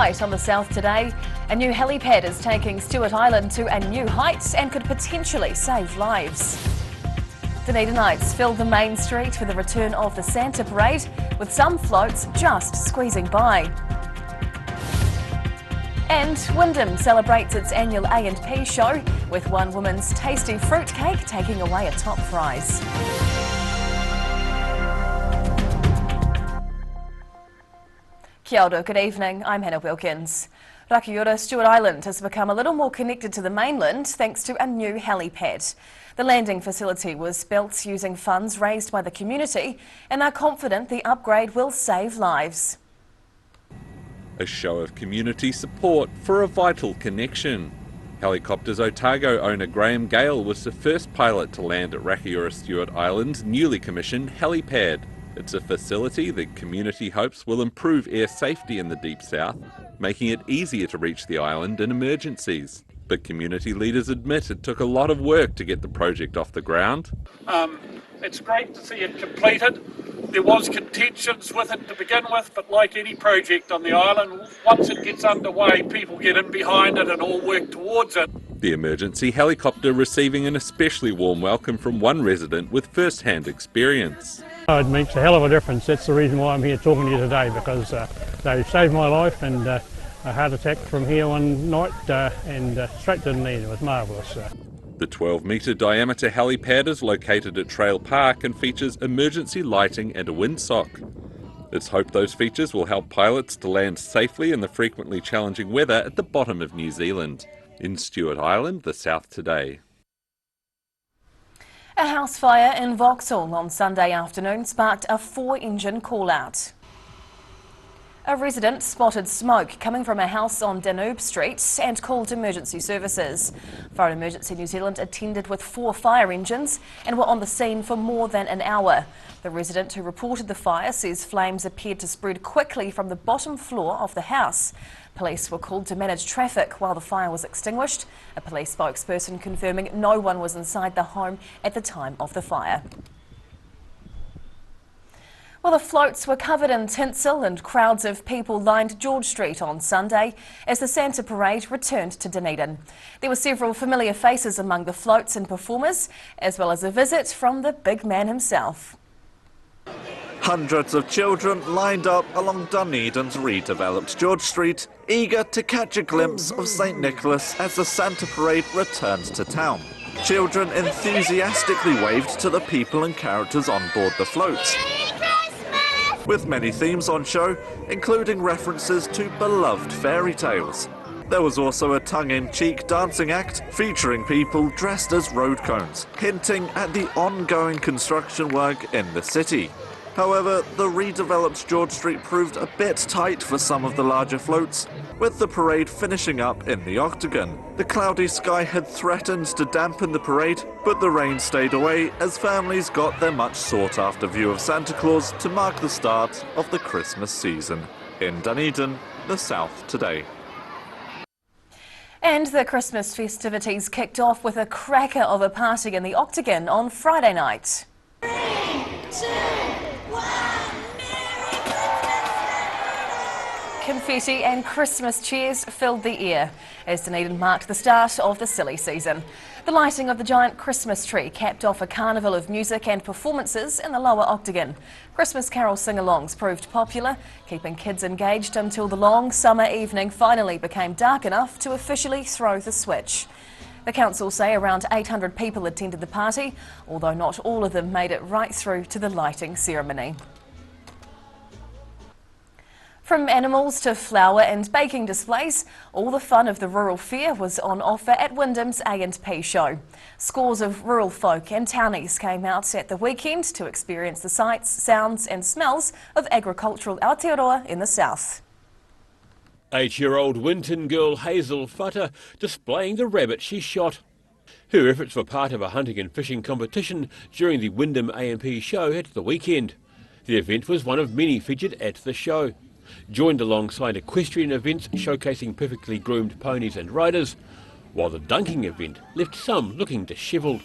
night on the South Today. A new helipad is taking Stewart Island to a new height and could potentially save lives. Dunedinites filled the main street for the return of the Santa Parade, with some floats just squeezing by. And Wyndham celebrates its annual A&P show, with one woman's tasty fruitcake taking away a top prize. Kia ora, good evening, I'm Hannah Wilkins. Rakiura, Stewart Island has become a little more connected to the mainland thanks to a new helipad. The landing facility was built using funds raised by the community, and are confident the upgrade will save lives. A show of community support for a vital connection. Helicopters Otago owner Graham Gale was the first pilot to land at Rakiura Stewart Island's newly commissioned helipad. It's a facility the community hopes will improve air safety in the Deep South, making it easier to reach the island in emergencies. But community leaders admit it took a lot of work to get the project off the ground. It's great to see it completed. There was contentions with it to begin with, but like any project on the island, once it gets underway, people get in behind it and all work towards it. The emergency helicopter receiving an especially warm welcome from one resident with first-hand experience. It makes a hell of a difference. That's the reason why I'm here talking to you today, because they saved my life, and a heart attack from here one night and straight to the knee. It was marvellous. The 12-metre diameter helipad is located at Trail Park and features emergency lighting and a windsock. It's hoped those features will help pilots to land safely in the frequently challenging weather at the bottom of New Zealand. In Stewart Island, the South Today. A house fire in Vauxhall on Sunday afternoon sparked a 4-engine call-out. A resident spotted smoke coming from a house on Danube Street and called emergency services. Fire Emergency New Zealand attended with 4 fire engines and were on the scene for more than an hour. The resident who reported the fire says flames appeared to spread quickly from the bottom floor of the house. Police were called to manage traffic while the fire was extinguished. A police spokesperson confirming no one was inside the home at the time of the fire. Well, the floats were covered in tinsel and crowds of people lined George Street on Sunday as the Santa Parade returned to Dunedin. There were several familiar faces among the floats and performers, as well as a visit from the big man himself. Hundreds of children lined up along Dunedin's redeveloped George Street, eager to catch a glimpse of St Nicholas as the Santa Parade returns to town. Children enthusiastically waved to the people and characters on board the floats, with many themes on show, including references to beloved fairy tales. There was also a tongue-in-cheek dancing act featuring people dressed as road cones, hinting at the ongoing construction work in the city. However, the redeveloped George Street proved a bit tight for some of the larger floats, with the parade finishing up in the Octagon. The cloudy sky had threatened to dampen the parade, but the rain stayed away as families got their much sought-after view of Santa Claus to mark the start of the Christmas season. In Dunedin, the South Today. And the Christmas festivities kicked off with a cracker of a party in the Octagon on Friday night. 3, 2, 1. Confetti and Christmas cheers filled the air as Dunedin marked the start of the silly season. The lighting of the giant Christmas tree capped off a carnival of music and performances in the lower Octagon. Christmas carol sing-alongs proved popular, keeping kids engaged until the long summer evening finally became dark enough to officially throw the switch. The council say around 800 people attended the party, although not all of them made it right through to the lighting ceremony. From animals to flower and baking displays, all the fun of the rural fair was on offer at Wyndham's A&P show. Scores of rural folk and townies came out at the weekend to experience the sights, sounds and smells of agricultural Aotearoa in the south. 8-year-old Winton girl Hazel Futter displaying the rabbit she shot. Her efforts were part of a hunting and fishing competition during the Wyndham A&P show at the weekend. The event was one of many featured at the show. Joined alongside equestrian events showcasing perfectly groomed ponies and riders, while the dunking event left some looking dishevelled.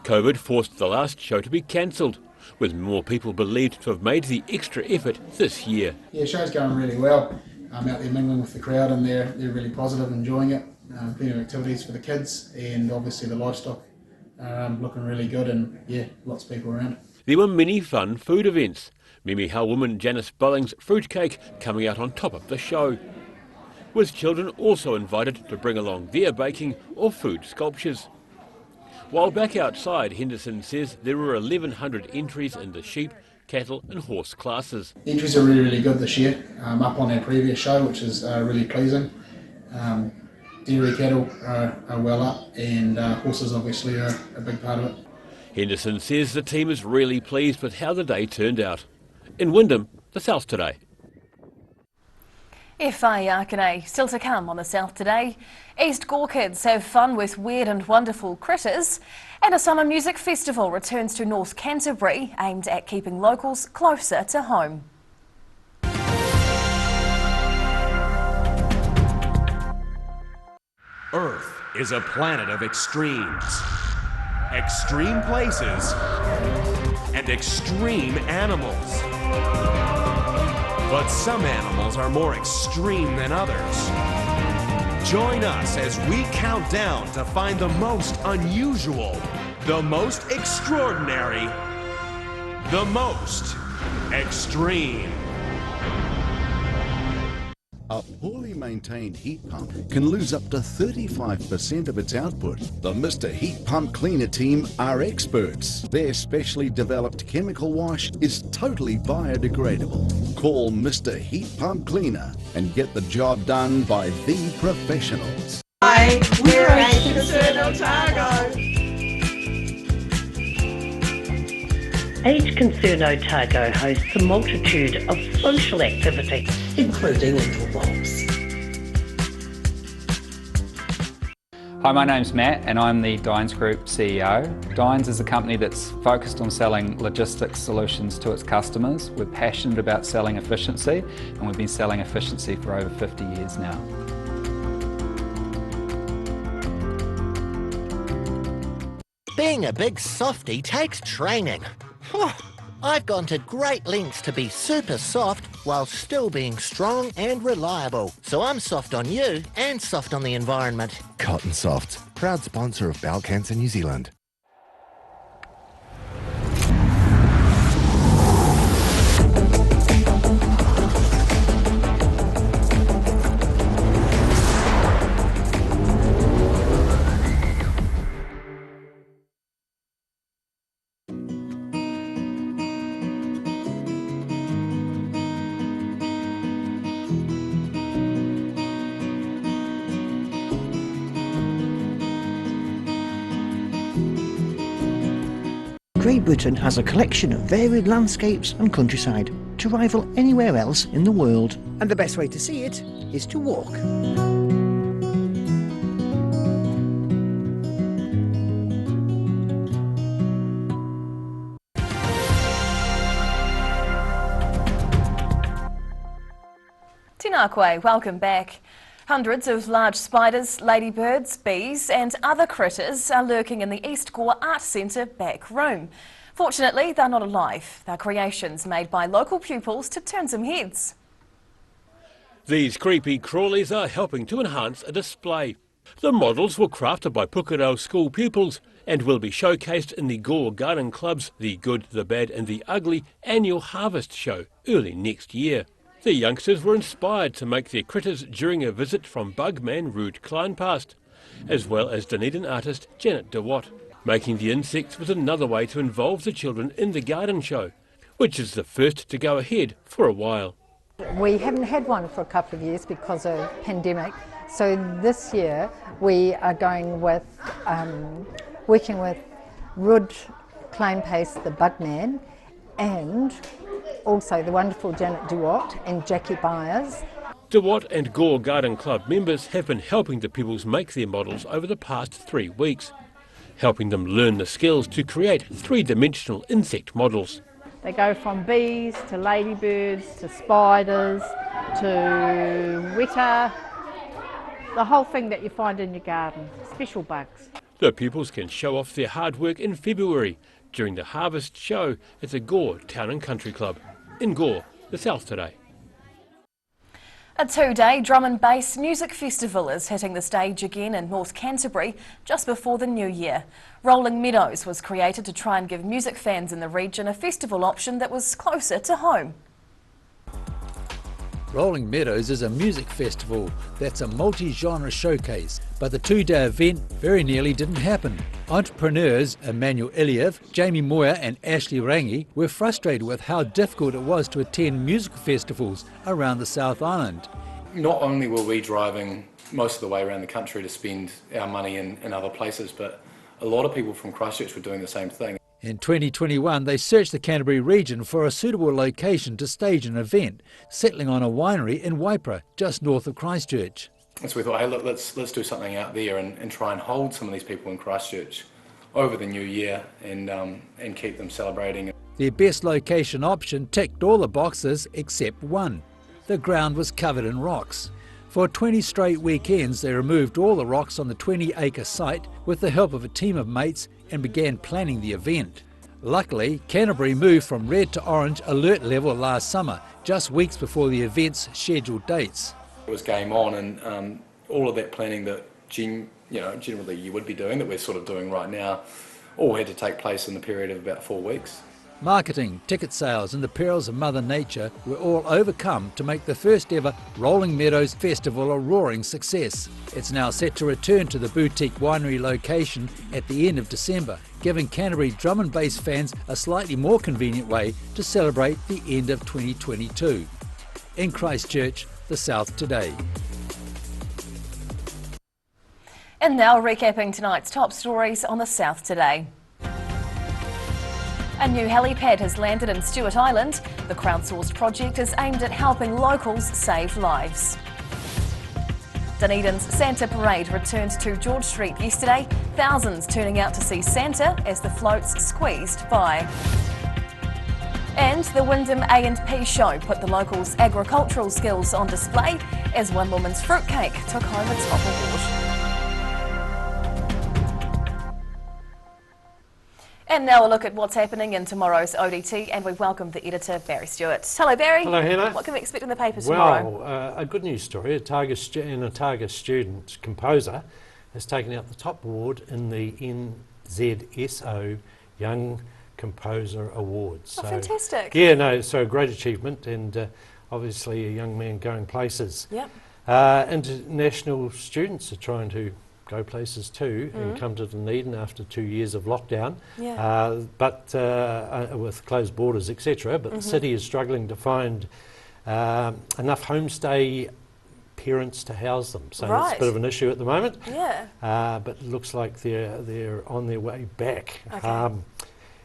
COVID forced the last show to be cancelled, with more people believed to have made the extra effort this year. Yeah, the show's going really well. out there mingling with the crowd, and they're really positive, enjoying it. Plenty of activities for the kids, and obviously the livestock looking really good, and yeah, lots of people around. There were many fun food events. Mimi Hull woman Janice Billings' fruitcake coming out on top of the show, with children also invited to bring along their baking or food sculptures. While back outside, Henderson says there were 1,100 entries in the sheep, cattle and horse classes. Entries are really good this year, up on our previous show, which is really pleasing. Dairy cattle are well up, and horses obviously are a big part of it. Henderson says the team is really pleased with how the day turned out. In Wyndham, the South Today. Whakatane, still to come on the South Today. East Gore kids have fun with weird and wonderful critters, and a summer music festival returns to North Canterbury, aimed at keeping locals closer to home. Earth is a planet of extremes. Extreme places and extreme animals. But some animals are more extreme than others. Join us as we count down to find the most unusual, the most extraordinary, the most extreme. A poorly maintained heat pump can lose up to 35% of its output. The Mr. Heat Pump Cleaner team are experts. Their specially developed chemical wash is totally biodegradable. Call Mr. Heat Pump Cleaner and get the job done by the professionals. Hi, we're Age Concern Otago. Age Concern Otago hosts a multitude of social activities, including Infobox. Hi, my name's Matt and I'm the Dines Group CEO. Dines is a company that's focused on selling logistics solutions to its customers. We're passionate about selling efficiency, and we've been selling efficiency for over 50 years now. Being a big softie takes training. I've gone to great lengths to be super soft while still being strong and reliable. So I'm soft on you and soft on the environment. Cotton Soft, proud sponsor of Bowel Cancer New Zealand. Great Britain has a collection of varied landscapes and countryside to rival anywhere else in the world. And the best way to see it is to walk. Tēnā koe, welcome back. Hundreds of large spiders, ladybirds, bees and other critters are lurking in the East Gore Art Centre back room. Fortunately, they're not alive. They're creations made by local pupils to turn some heads. These creepy crawlies are helping to enhance a display. The models were crafted by Pukerau school pupils and will be showcased in the Gore Garden Club's The Good, the Bad and the Ugly annual Harvest Show early next year. The youngsters were inspired to make their critters during a visit from bugman Ruud Kleinpast, as well as Dunedin artist Janet de Watt. Making the insects was another way to involve the children in the garden show, which is the first to go ahead for a while. We haven't had one for a couple of years because of pandemic, so this year we are going with working with Ruud Kleinpast, the bugman, and also the wonderful Janet de Watt and Jackie Byers. De Watt and Gore Garden Club members have been helping the pupils make their models over the past 3 weeks, helping them learn the skills to create three-dimensional insect models. They go from bees to ladybirds to spiders to weta, the whole thing that you find in your garden, special bugs. The pupils can show off their hard work in February during the Harvest Show at the Gore Town and Country Club in Gore, the South Today. A two-day drum and bass music festival is hitting the stage again in North Canterbury just before the new year. Rolling Meadows was created to try and give music fans in the region a festival option that was closer to home. Rolling Meadows is a music festival that's a multi-genre showcase, but the two-day event very nearly didn't happen. Entrepreneurs Emmanuel Iliev, Jamie Moyer and Ashley Rangi were frustrated with how difficult it was to attend music festivals around the South Island. Not only were we driving most of the way around the country to spend our money in other places, but a lot of people from Christchurch were doing the same thing. In 2021, they searched the Canterbury region for a suitable location to stage an event, settling on a winery in Waipara, just north of Christchurch. And so we thought, hey, look, let's do something out there and try and hold some of these people in Christchurch over the new year and keep them celebrating. Their best location option ticked all the boxes except one. The ground was covered in rocks. For 20 straight weekends, they removed all the rocks on the 20-acre site with the help of a team of mates and began planning the event. Luckily, Canterbury moved from red to orange alert level last summer, just weeks before the event's scheduled dates. It was game on, and all of that planning that generally you would be doing, that we're sort of doing right now, all had to take place in the period of about 4 weeks. Marketing, ticket sales and the perils of Mother Nature were all overcome to make the first ever Rolling Meadows Festival a roaring success. It's now set to return to the boutique winery location at the end of December, giving Canterbury drum and bass fans a slightly more convenient way to celebrate the end of 2022. In Christchurch, the South Today. And now recapping tonight's top stories on the South Today. A new helipad has landed in Stewart Island. The crowdsourced project is aimed at helping locals save lives. Dunedin's Santa Parade returned to George Street yesterday, thousands turning out to see Santa as the floats squeezed by. And the Wyndham A&P show put the locals' agricultural skills on display as one woman's fruitcake took home a top award. And now a look at what's happening in tomorrow's ODT, and we welcome the editor, Barry Stewart. Hello, Barry. Hello, Hannah. What can we expect in the papers tomorrow? Well, a good news story. A Targa student composer has taken out the top award in the NZSO Young Composer Awards. Oh, so, fantastic. Yeah, no, so a great achievement, and obviously a young man going places. Yep. International students are trying to go places too and come to Dunedin after 2 years of lockdown, but with closed borders, etc. But the city is struggling to find enough homestay parents to house them, so that's a bit of an issue at the moment. Yeah. But it looks like they're on their way back. Okay.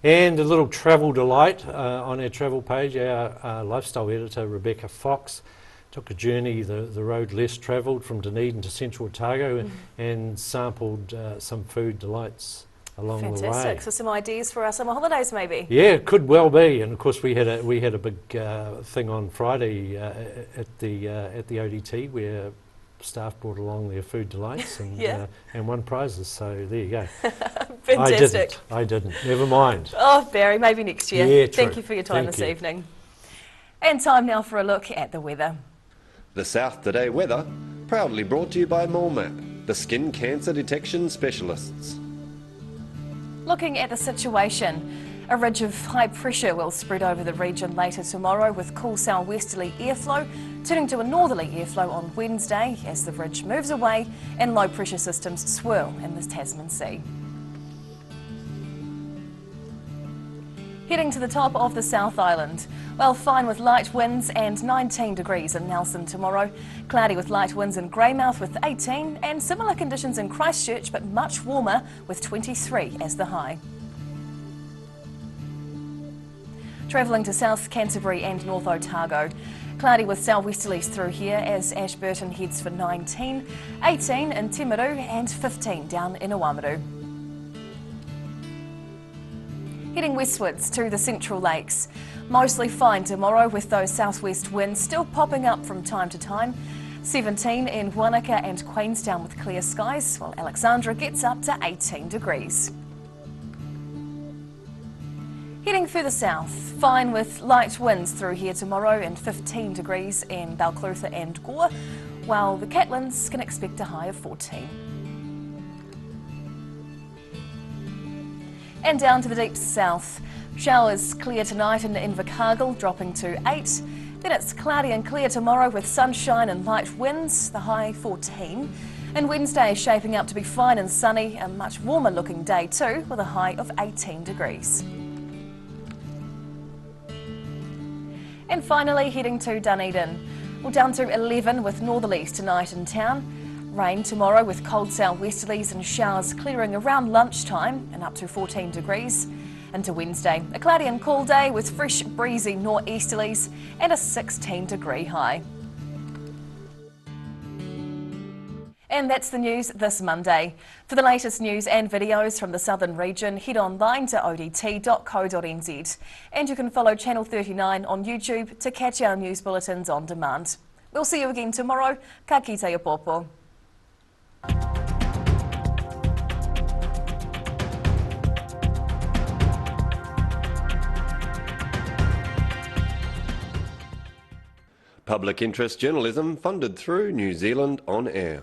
And a little travel delight on our travel page. Our lifestyle editor Rebecca Fox took a journey, the road less travelled, from Dunedin to Central Otago and sampled some food delights along the way. Fantastic. So some ideas for our summer holidays, maybe? Yeah, it could well be. And of course, we had a big thing on Friday at the ODT where staff brought along their food delights and won prizes. So there you go. Fantastic. I didn't. Never mind. Oh, Barry, maybe next year. Yeah, true. Thank you for your time this evening. And time now for a look at the weather. The South Today weather, proudly brought to you by MoleMap, the skin cancer detection specialists. Looking at the situation, a ridge of high pressure will spread over the region later tomorrow with cool southwesterly airflow, turning to a northerly airflow on Wednesday as the ridge moves away and low pressure systems swirl in the Tasman Sea. Heading to the top of the South Island. Well, fine with light winds and 19 degrees in Nelson tomorrow. Cloudy with light winds in Greymouth with 18 and similar conditions in Christchurch but much warmer with 23 as the high. Travelling to South Canterbury and North Otago. Cloudy with southwesterlies through here as Ashburton heads for 19, 18 in Timaru and 15 down in Oamaru. Heading westwards to the Central Lakes. Mostly fine tomorrow with those southwest winds still popping up from time to time. 17 in Wanaka and Queenstown with clear skies, while Alexandra gets up to 18 degrees. Heading further south, fine with light winds through here tomorrow and 15 degrees in Balclutha and Gore, while the Catlins can expect a high of 14. And down to the deep south, showers clear tonight in Invercargill, dropping to 8. Then it's cloudy and clear tomorrow with sunshine and light winds, the high 14. And Wednesday is shaping up to be fine and sunny, a much warmer looking day too, with a high of 18 degrees. And finally, heading to Dunedin. Well, down to 11 with northerlies tonight in town. Rain tomorrow with cold southwesterlies and showers clearing around lunchtime and up to 14 degrees. Into Wednesday, a cloudy and cool day with fresh breezy nor'easterlies and a 16-degree high. And that's the news this Monday. For the latest news and videos from the southern region, head online to odt.co.nz. And you can follow Channel 39 on YouTube to catch our news bulletins on demand. We'll see you again tomorrow. Ka kite e popo. Public interest journalism funded through New Zealand On Air.